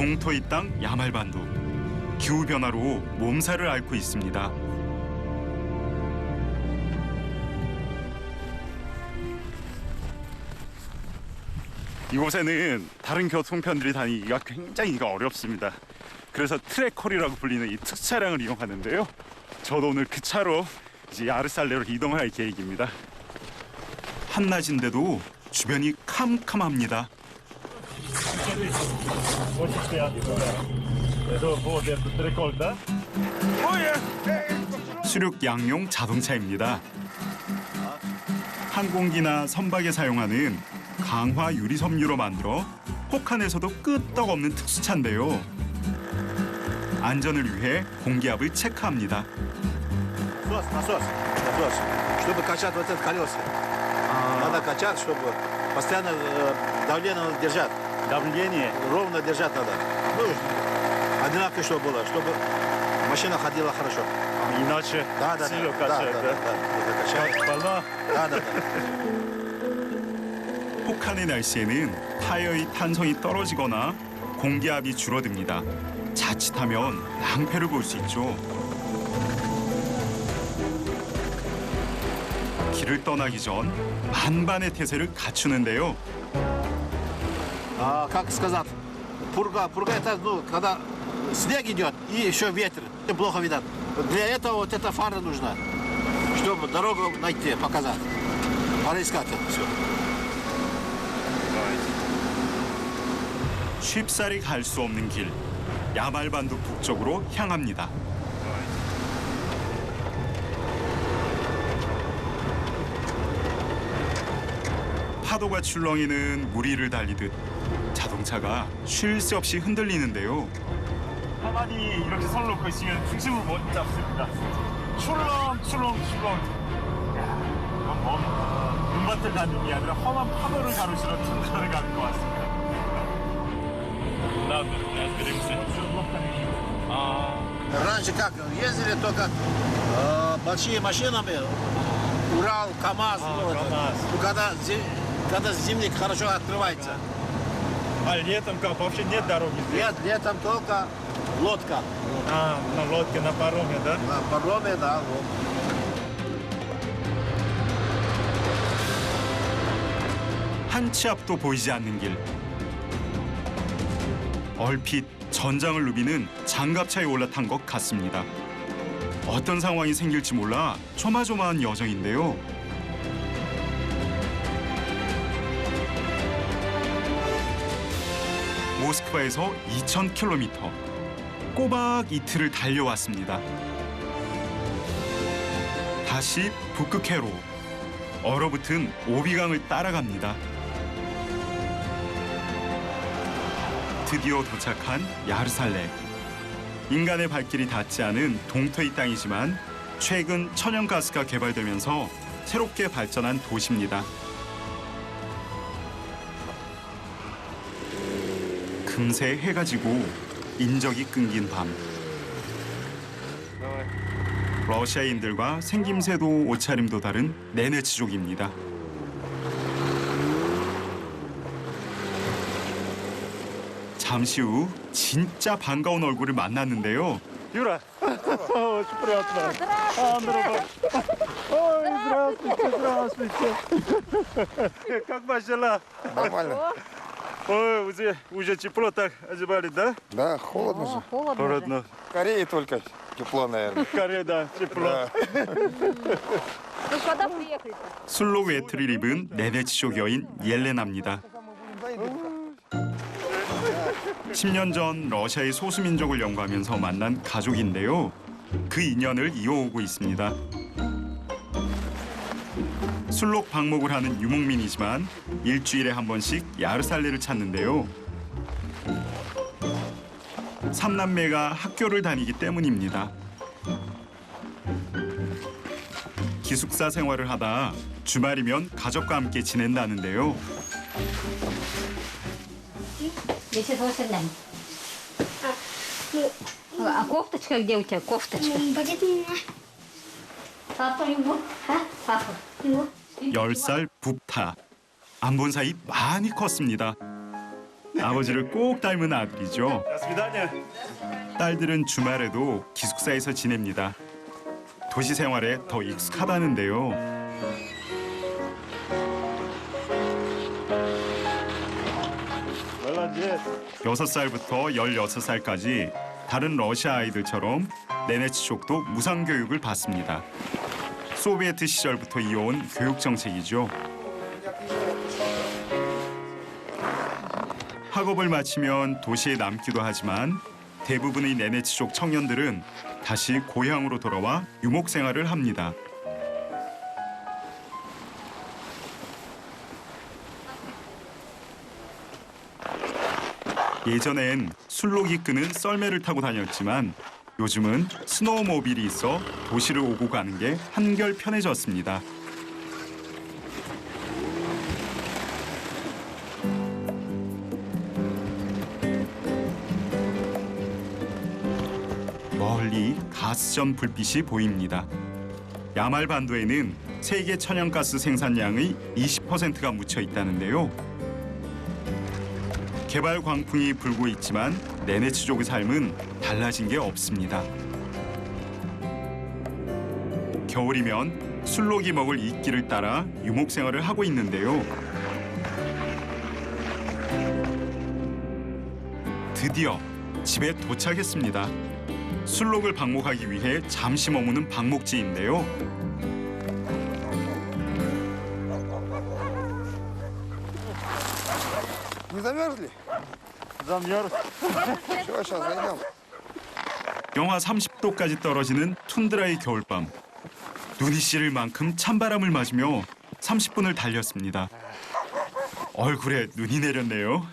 동토의 땅 야말반도. 기후변화로 몸살을 앓고 있습니다. 이곳에는 다른 교통편들이 다니기가 굉장히 어렵습니다. 그래서 트래커리라고 불리는 이 특차량을 이용하는데요. 저도 오늘 그 차로 이제 야르살레로 이동할 계획입니다. 한낮인데도 주변이 캄캄합니다. 수륙 양용 자동차입니다. 항공기나 선박에 사용하는 강화 유리섬유로 만들어 혹한에서도 끄떡없는 특수차인데요. 안전을 위해 공기압을 체크합니다. чтобы качать вот это колеса. Надо качать, чтобы постоянно давление держать. Давление. Ровно держать надо. Ну, одинаково, чтобы было, чтобы машина ходила хорошо. Иначе сильно качает, да? Качает. Волна. Да. 혹한의 날씨에는 타이어의 탄성이 떨어지거나 공기압이 줄어듭니다. 자칫하면 낭패를 볼 수 있죠. 길을 떠나기 전 만반의 태세를 갖추는데요. Как сказать, пурга это, ну, когда снег идет и еще ветер, плохо видно. Для этого вот эта фара нужна, чтобы дорогу найти, показать. Пора искать это все. 쉽사리 갈 수 없는 길, 야말반도 북쪽으로 향합니다. 파도가 출렁이는 무리를 달리듯 자동차가 쉴 새 없이 흔들리는데요. 가만히 이렇게 손 놓고 있으면 중심을 못 잡습니다. 출렁출렁. 이건 눈밭을 가는 게 아니라 험한 파도를 가로시러 튼튼하게 가는 것 같습니다. Раньше как ездили только большими машинами, Урал, КамАЗ. КамАЗ. Ну, когда зимник хорошо открывается. А летом как? Вообще нет дороги здесь? Нет, летом только лодка. На лодке, на пароме, да? На пароме, да. Вот. 한 치 앞도 보이지 않는 길. 얼핏 전장을 누비는 장갑차에 올라탄 것 같습니다. 어떤 상황이 생길지 몰라 조마조마한 여정인데요. 모스크바에서 2,000km. 꼬박 이틀을 달려왔습니다. 다시 북극해로. 얼어붙은 오비강을 따라갑니다. 드디어 도착한 야르살레. 인간의 발길이 닿지 않은 동토의 땅이지만 최근 천연가스가 개발되면서 새롭게 발전한 도시입니다. 금세 해가 지고 인적이 끊긴 밤. 러시아인들과 생김새도 옷차림도 다른 네네츠족입니다. 잠시 후 진짜 반가운 얼굴을 만났는데요. Юра, очень приятно. Андропов. Ой, здравствуйте. Как ваши дела? Нормально. Ой, уже тепло так одевали, да? Да, холодно же. Холодно. В Корее только тепло, наверное. В Корее, да, тепло. Вы когда приехали-то? 술록 외투를 입은 네네츠족 여인 옐레나입니다. 10년 전 러시아의 소수민족을 연구하면서 만난 가족인데요. 그 인연을 이어오고 있습니다. 술록 방목을 하는 유목민이지만 일주일에 한 번씩 야르살레를 찾는데요. 삼남매가 학교를 다니기 때문입니다. 기숙사 생활을 하다 주말이면 가족과 함께 지낸다는데요. Висит 8 дней. А кофточка где у тебя? Кофточка. Будет меня. Папа ему? А? Папа ему? 10살 붓타. 안 본 사이 많이 컸습니다. 아버지를 꼭 닮은 아들이죠. До свидания. 딸들은 주말에도 기숙사에서 지냅니다. 도시 생활에 더 익숙하다는데요. Молодец. 6살부터 16살까지 다른 러시아 아이들처럼 네네츠족도 무상 교육을 받습니다. 소비에트 시절부터 이어온 교육 정책이죠. 학업을 마치면 도시에 남기도 하지만 대부분의 네네츠족 청년들은 다시 고향으로 돌아와 유목 생활을 합니다. 예전엔 술록이 끄는 썰매를 타고 다녔지만 요즘은 스노우모빌이 있어 도시를 오고 가는 게 한결 편해졌습니다. 멀리 가스전 불빛이 보입니다. 야말 반도에는 세계 천연가스 생산량의 20%가 묻혀 있다는데요. 개발 광풍이 불고 있지만 네네츠족의 삶은 달라진 게 없습니다. 겨울이면 술록이 먹을 이끼를 따라 유목 생활을 하고 있는데요. 드디어 집에 도착했습니다. 술록을 방목하기 위해 잠시 머무는 방목지인데요. Не замерзли? Замерз. Все, сейчас зайдем. 영하 30도까지 떨어지는 툰드라의 겨울밤. 눈이 시릴 만큼 찬바람을 맞으며 30분을 달렸습니다. 얼굴에 눈이 내렸네요.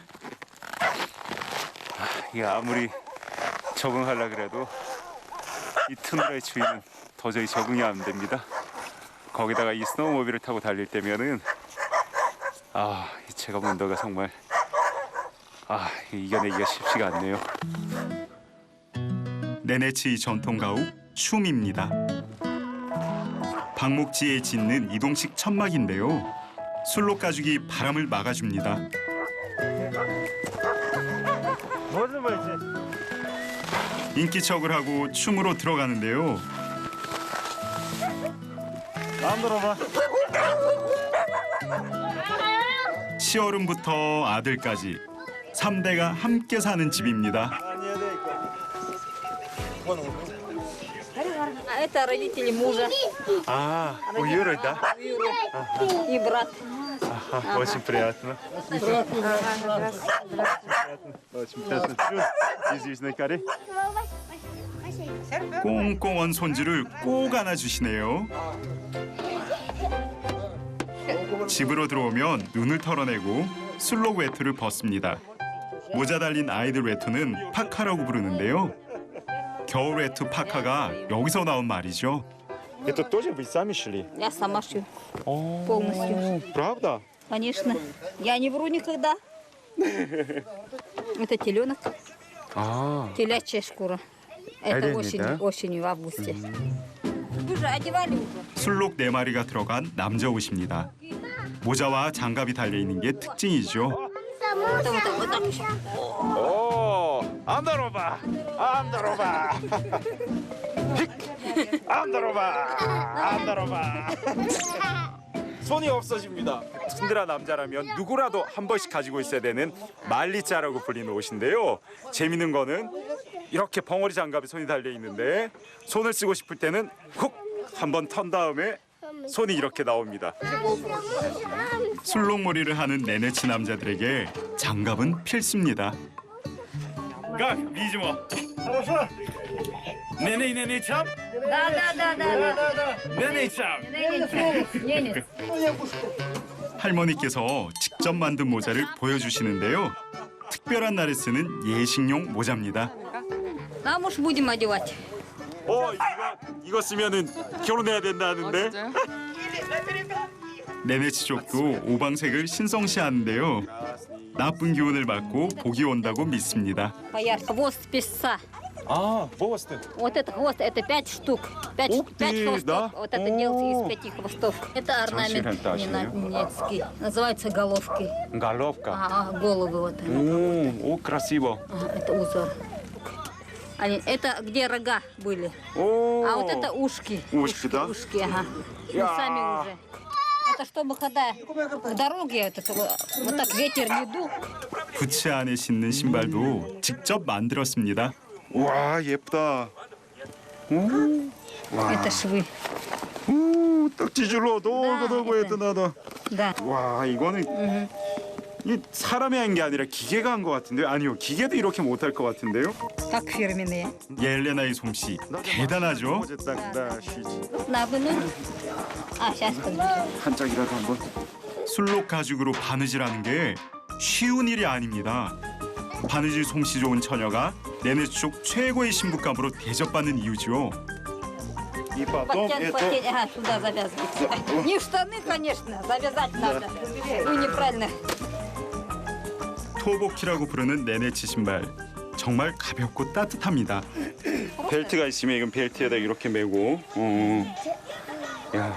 이게 아무리 적응하려 그래도 이 툰드라의 추위는 도저히 적응이 안 됩니다. 거기다가 이 스노우모빌을 타고 달릴 때면은 이 체감 온도가 정말 이겨내기가 쉽지가 않네요. 네네츠의 전통 가옥 춤입니다. 방목지에 짓는 이동식 천막인데요. 술록 가죽이 바람을 막아줍니다. Можно войти? 인기척을 하고 춤으로 들어가는데요. Андорова. 시어른부터 아들까지 3대가 함께 사는 집입니다. А это родители мужа У Юры, да? и брат. Очень приятно. Очень приятно. Из Южной Кореи. 꽁꽁 언 손주를 꼭 안아주시네요. 집으로 들어오면 눈을 털어내고 술록 외투를 벗습니다. 모자 달린 아이들 외투는 파카라고 부르는데요. 겨울 외투 파카가 여기서 나온 말이죠. Это тоже вы сами шли? Я сама шью. Полностью. Правда? Конечно. Я не вру никогда. Это теленок. Телячья шкура. Это осенью, в августе. Вы же одевали уже. 술록 4마리가 들어간 남자 옷입니다. 모자와 장갑이 달려있는 게 특징이죠. Вот так еще. 오, 안다로바, 안다로바, 안다로바. 손이 없어집니다. 툰드라 남자라면 누구라도 한 번씩 가지고 있어야 되는 말리자라고 불리는 옷인데요. 재밌는 거는 이렇게 벙어리 장갑에 손이 달려 있는데 손을 쓰고 싶을 때는 훅 한번 턴 다음에 손이 이렇게 나옵니다. 술록머리를 하는 네네츠 남자들에게 장갑은 필수입니다. Как, видимо. Хорошо. Нene чам, Да. нene чам. Ненец. 할머니께서 직접 만든 모자를 보여주시는데요. 특별한 날에 쓰는 예식용 모자입니다. Замуж будем одевать. 이거 쓰면은 결혼해야 된다는데. 네네츠족도 오방색을 신성시하는데요. 나쁜 기운을 막고 복이 온다고 믿습니다. Поярче. Хвост песца. 아, 먹었을 때. Вот это хвост, это 5 штук. 5 Ух ты, хвостов. да? Вот это делается из 5 хвостов. Это орнамент Красивая, немецкий. Называется головки. Головка. Головы вот они. О, красиво. Ага, это узор. Это где рога были. О, А вот это ушки. Ушки, да? Ушки, ага. Ну, сами уже. Это чтобы когда в дороге вот так ветер не дул. 부츠 안에 신는 신발도 직접 만들었습니다. 와, 예쁘다. Это швы. 오, 딱지줄로 돌고 돌고 네. 했던 나도. Да. 와, 이거는 이 사람이 한 게 아니라 기계가 한 것 같은데요? 아니요, 기계도 이렇게 못할 것 같은데요? Как фирменные. 옐레나의 솜씨 대단하죠? Набыну. Сейчас подожди. 한 짝이라도 한번. 술록 가죽으로 바느질하는 게 쉬운 일이 아닙니다. 바느질 솜씨 좋은 처녀가 내내쪽 최고의 신부감으로 대접받는 이유죠. И потом Подтянуть, ага, сюда завязывать. Не в штаны, конечно, завязать надо. Ну, неправильно. 토보키라고 부르는 네네치 신발. 정말 가볍고 따뜻합니다. 벨트가 있으면 이건 벨트에다 이렇게 메고. 야,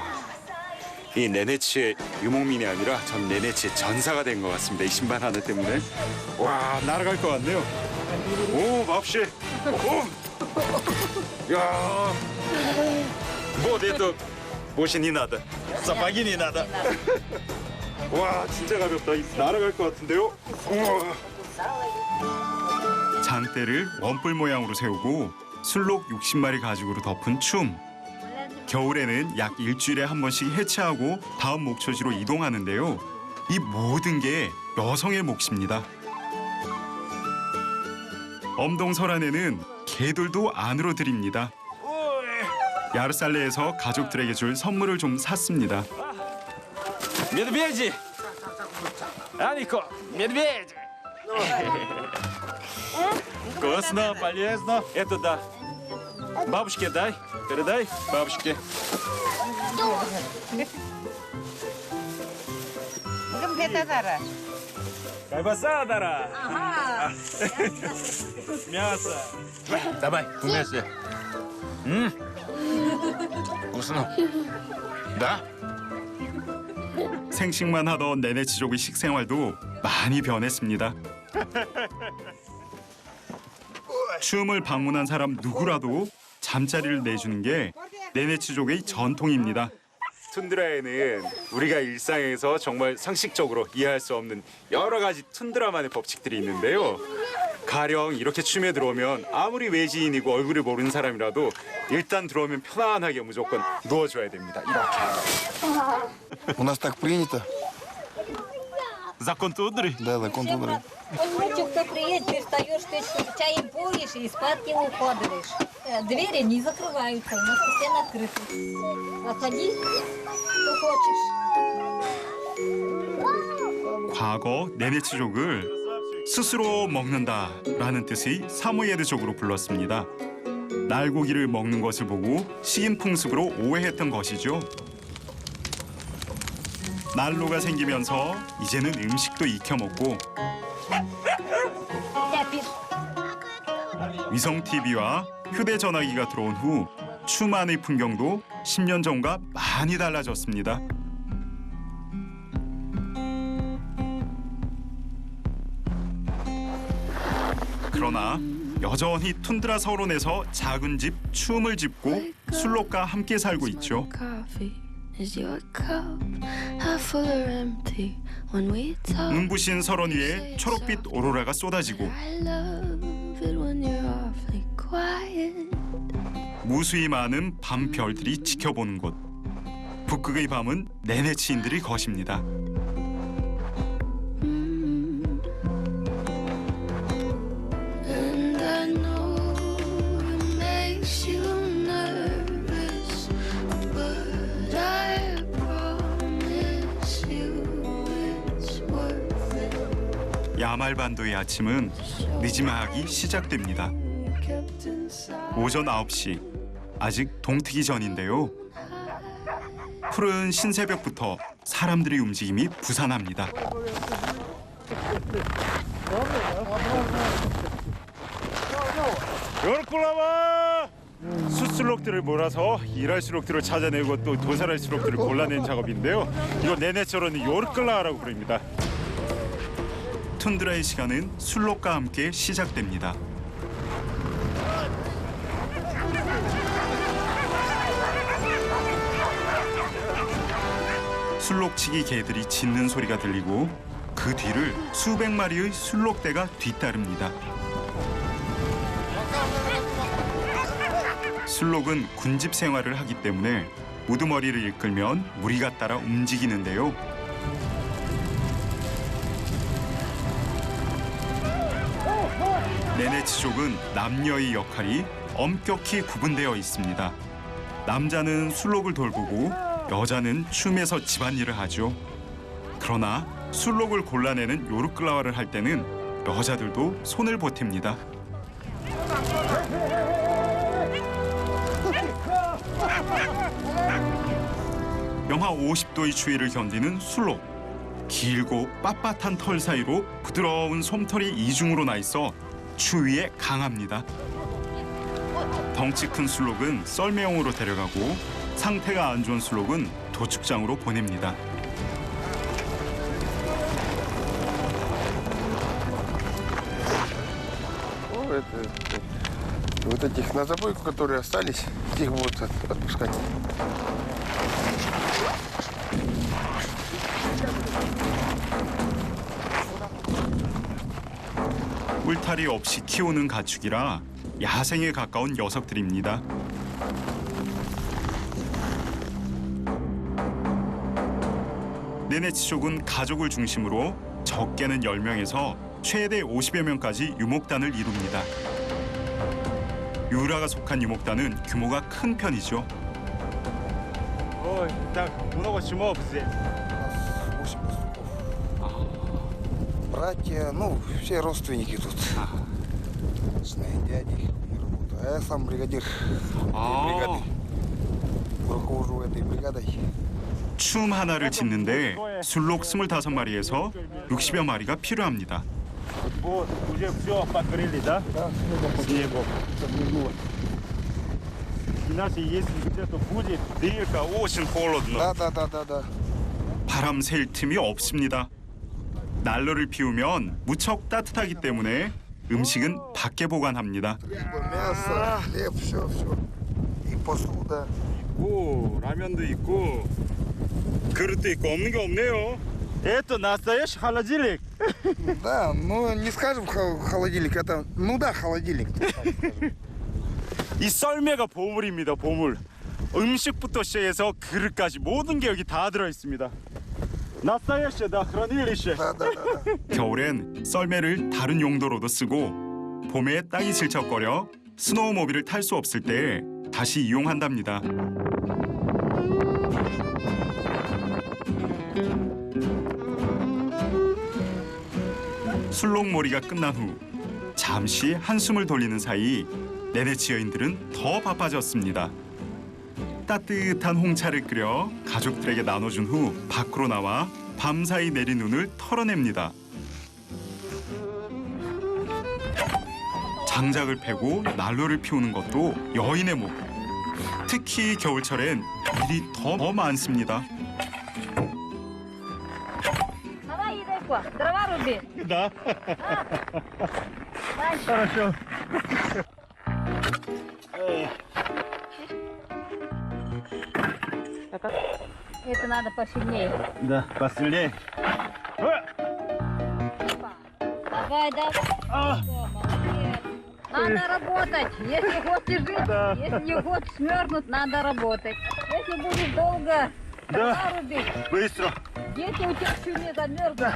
이 네네치의 유목민이 아니라 전 네네치의 전사가 된 것 같습니다. 이 신발 하나 때문에. 와, 날아갈 것 같네요. 오, 맙시. 오, 야, 뭐 내도 옷이 니 나다. 사파기 니 나다. 와, 진짜 가볍다. 날아갈 것 같은데요. 우와. 장대를 원뿔 모양으로 세우고 술록 60마리 가죽으로 덮은 춤. 겨울에는 약 일주일에 한 번씩 해체하고 다음 목초지로 이동하는데요. 이 모든 게 여성의 몫입니다. 엄동설안에는 개들도 안으로 들입니다. 야르살레에서 가족들에게 줄 선물을 좀 샀습니다. Медведи! Анико, медведи! Вкусно, полезно. Это да. Бабушке дай, передай бабушке. Колбаса, Дара. Мясо. Давай, вместе. Вкусно. Да? 생식만 하던 네네치족의 식생활도 많이 변했습니다. 춤을 방문한 사람 누구라도 잠자리를 내주는 게 네네치족의 전통입니다. 툰드라에는 우리가 일상에서 정말 상식적으로 이해할 수 없는 여러 가지 툰드라만의 법칙들이 있는데요. 가령 이렇게 춤에 들어오면 아무리 외지인이고 얼굴을 모르는 사람이라도 일단 들어오면 편안하게 무조건 누워줘야 됩니다. 이렇게. У нас так принято. Закон тундры? Да, закон тундры. Ночью кто приедет, ты встаешь, ты чаем поешь и спадки укладываешь. Двери не закрываются, у нас постоянно открыты. Заходи, кто хочешь. 과거 네네치족을 스스로 먹는다라는 뜻의 사모예드족으로 불렀습니다. 날고기를 먹는 것을 보고 식인 풍습으로 오해했던 것이죠. 난로가 생기면서 이제는 음식도 익혀 먹고 위성 TV와 휴대전화기가 들어온 후 춤 안의 풍경도 10년 전과 많이 달라졌습니다. 그러나 여전히 툰드라 서론에서 작은 집 춤을 짓고 술록과 함께 살고 있죠. 눈부신 설원 위에 초록빛 오로라가 쏟아지고 무수히 많은 밤 별들이 지켜보는 곳. 북극의 밤은 네네치인들이 것입니다. 야말반도의 아침은 늦지막이 시작됩니다. 오전 9시, 아직 동트기 전인데요. 푸른 신새벽부터 사람들의 움직임이 부산합니다. 요르클라와 숫슬록들을 몰아서 일할 수록들을 찾아내고 또 도살할 수록들을 골라낸 작업인데요. 이거 네네처럼는 요르클라라고 부릅니다. 툰드라의 시간은 술록과 함께 시작됩니다. 술록치기 개들이 짖는 소리가 들리고 그 뒤를 수백 마리의 술록대가 뒤따릅니다. 술록은 군집 생활을 하기 때문에 우두머리를 이끌면 무리가 따라 움직이는데요. 네네치족은 남녀의 역할이 엄격히 구분되어 있습니다. 남자는 술록을 돌보고 여자는 춤에서 집안일을 하죠. 그러나 술록을 골라내는 요르클라와를 할 때는 여자들도 손을 보탭니다. 영하 50도의 추위를 견디는 술록. 길고 빳빳한 털 사이로 부드러운 솜털이 이중으로 나 있어 추위에 강합니다. 덩치 큰 술록은 썰매용으로 데려가고 상태가 안 좋은 술록은 도축장으로 보냅니다. Вот этих на забойку, которые остались, их будут отпускать. 울타리 없이 키우는 가축이라 야생에 가까운 녀석들입니다. 네네치족은 가족을 중심으로 적게는 10명에서 최대 50여 명까지 유목단을 이룹니다. 유라가 속한 유목단은 규모가 큰 편이죠. Так много чумов здесь. 8 пастухов. Братья, ну, все родственники тут. Жена и дяди не работают. А я сам бригадир этой бригады. Руковожу этой бригадой. 춤 하나를 짓는데 술록 25마리에서 60여 마리가 필요합니다. Вот, уже все покрыли, да? Снегом. Иначе, если где-то будет дырка, очень холодно. Да. 바람 쐴 틈이 없습니다. 난로를 피우면 무척 따뜻하기 때문에 음식은 밖에 보관합니다. Мясо, хлеб, все. И посуда. 있고, 라면도 있고, 그릇도 있고 없는 게 없네요. Это настоящий холодильник. Да, ну не скажем холодильник, это, ну да, холодильник. 이 썰매가 보물입니다, 보물. 음식부터 시작해서 그릇까지 모든 게 여기 다 들어 있습니다. 나стоящее, да, хранилище. Да. 겨울엔 썰매를 다른 용도로도 쓰고 봄에 땅이 질척거려 스노우모빌을 탈 수 없을 때 다시 이용한답니다. 술록몰이가 끝난 후 잠시 한숨을 돌리는 사이 네네치 여인들은 더 바빠졌습니다. 따뜻한 홍차를 끓여 가족들에게 나눠준 후 밖으로 나와 밤사이 내린 눈을 털어냅니다. 장작을 패고 난로를 피우는 것도 여인의 목. 특히 겨울철엔 일이 더 많습니다. Давай, Едайко, дрова руби. Да. Хорошо. Это надо посильнее. Да, посильнее. Давай. Молодец. Надо работать. Если хочешь жить, если не хочешь мерзнуть, надо работать. Если будешь долго дрова рубить, Быстро. дети у тебя еще не замерзнут.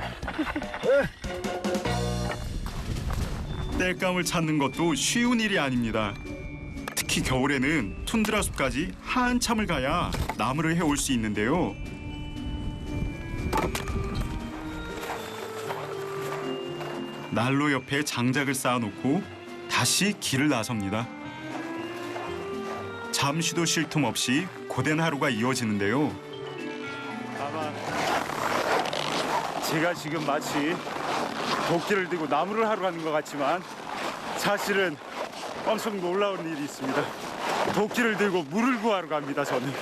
땔감을 찾는 것도 쉬운 일이 아닙니다. 특히 겨울에는 툰드라 숲까지 한참을 가야 나무를 해올 수 있는데요. 난로 옆에 장작을 쌓아놓고 다시 길을 나섭니다. 잠시도 쉴 틈 없이 고된 하루가 이어지는데요. 아마 제가 지금 마치 도끼를 들고 나무를 하러 가는 것 같지만 사실은 엄청 놀라운 일이 있습니다. 도끼를 들고 물을 구하러 갑니다. 저는.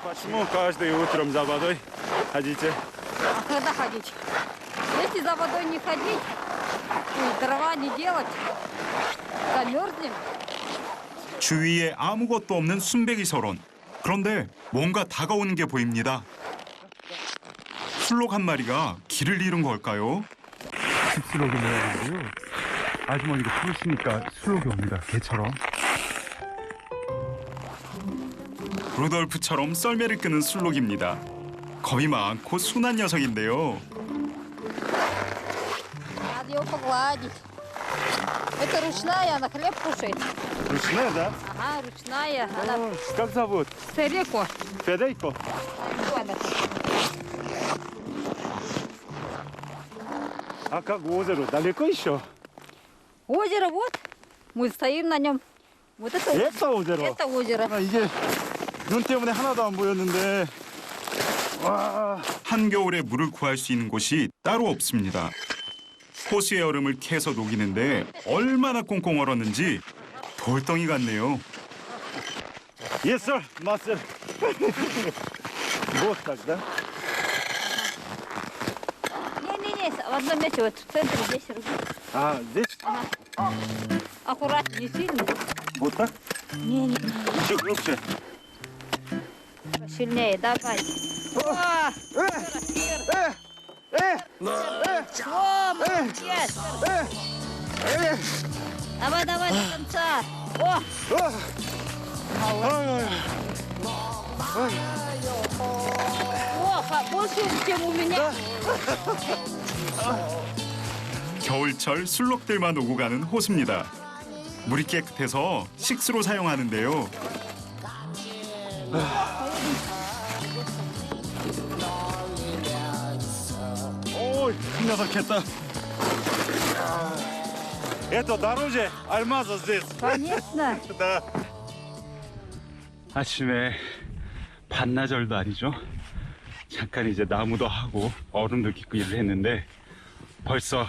Почему каждое утром за водой ходите? А когда ходить? Если за водой не ходить, и дрова не делать, замерзнем. 주위에 아무것도 없는 순백이 서론. 그런데 뭔가 다가오는 게 보입니다. 술록 한 마리가 길을 잃은 걸까요? 숲수록이 모양인데요. 아주머니가 부르시니까 수록이 옵니다. 개처럼. 루돌프처럼 썰매를 끄는 술록입니다. 겁이 많고 순한 녀석인데요. Надо ее погладить. Это ручная, она хлеб кушает. Ручная, да? Ага, ручная. Она Как зовут? Цереко. Федейко? А как озеро? Далеко еще? Озеро вот. Мы стоим на нем. Вот это Это озеро? Это озеро. 아, 이게 눈 때문에 하나도 안 보였는데. 와. 한겨울에 물을 구할 수 있는 곳이 따로 없습니다. 호수의 얼음을 캐서 녹이는데 얼마나 꽁꽁 얼었는지 돌덩이 같네요. Yes, sir. Master. Вот так, да? Не-не-не, в одном месте, вот в центре здесь руки. А, здесь? Аккуратнее, сильно. Вот так? Не-не, Еще глубже. сильнее, давай. О, молодец. Давай, давай до конца. О, больше, чем у меня. 겨울철 술록들만 오고 가는 호수입니다. 물이 깨끗해서 식수로 사용하는데요. Ой, 녀석했다. Это дороже альмаза здесь. Конечно. Да. 아침에 반나절도 아니죠. 잠깐 이제 나무도 하고 얼음도 깃고 일을 했는데 벌써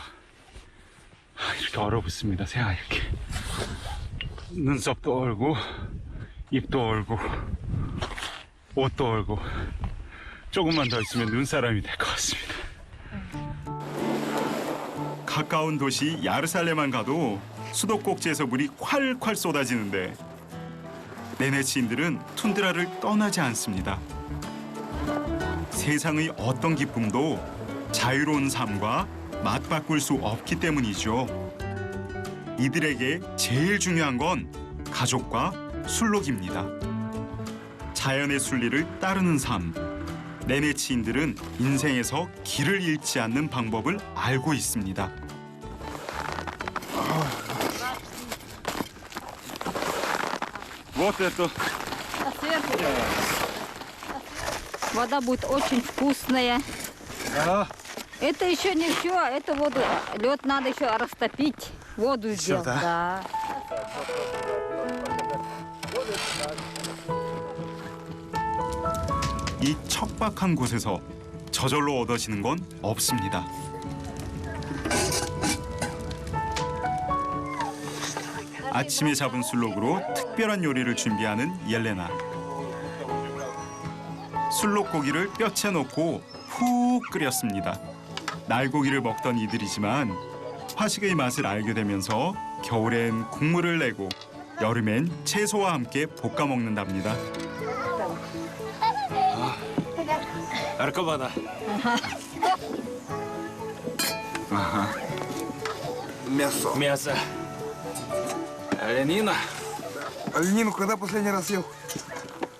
이렇게 얼어붙습니다. 새하 이렇게. 눈썹도 얼고 입도 얼고 옷도 얼고 조금만 더 있으면 눈사람이 될 것 같습니다. 가까운 도시 야르살렘만 가도 수도꼭지에서 물이 콸콸 쏟아지는데 네네치인들은 툰드라를 떠나지 않습니다. 세상의 어떤 기쁨도 자유로운 삶과 맞바꿀 수 없기 때문이죠. 이들에게 제일 중요한 건 가족과 술록입니다. 자연의 순리를 따르는 삶. 네네치인들은 인생에서 길을 잃지 않는 방법을 알고 있습니다. Вот это. А сверху вода будет очень вкусная. А, Это еще не все, это воду, лед надо еще растопить, воду сделать. Да. 이 척박한 곳에서 저절로 얻어지는 건 없습니다. 아침에 잡은 술록으로 특별한 요리를 준비하는 옐레나. 술록 고기를 뼈채 넣고 푹 끓였습니다. 날고기를 먹던 이들이지만 화식의 맛을 알게 되면서 겨울엔 국물을 내고 여름엔 채소와 함께 볶아 먹는답니다. аркабана. Мясо. Мясо. Оленина. Оленину когда последний раз ел?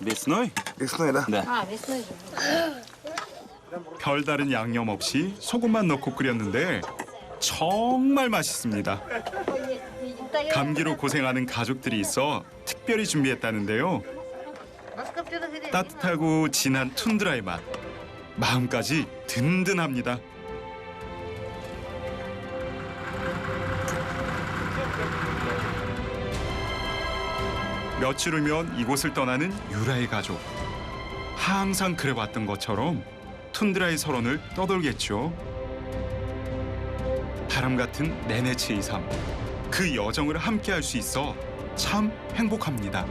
Весной? Весной, да? А, весной же. 별다른 양념 없이 소금만 넣고 끓였는데 정말 맛있습니다. 감기로 고생하는 가족들이 있어 특별히 준비했다는데요. 따뜻하고 진한 툰드라의 맛, 마음까지 든든합니다. 며칠 후면 이곳을 떠나는 유라의 가족. 항상 그래왔던 것처럼 툰드라의 설원을 떠돌겠죠. 바람 같은 네네치의 삶, 그 여정을 함께 할 수 있어 참 행복합니다.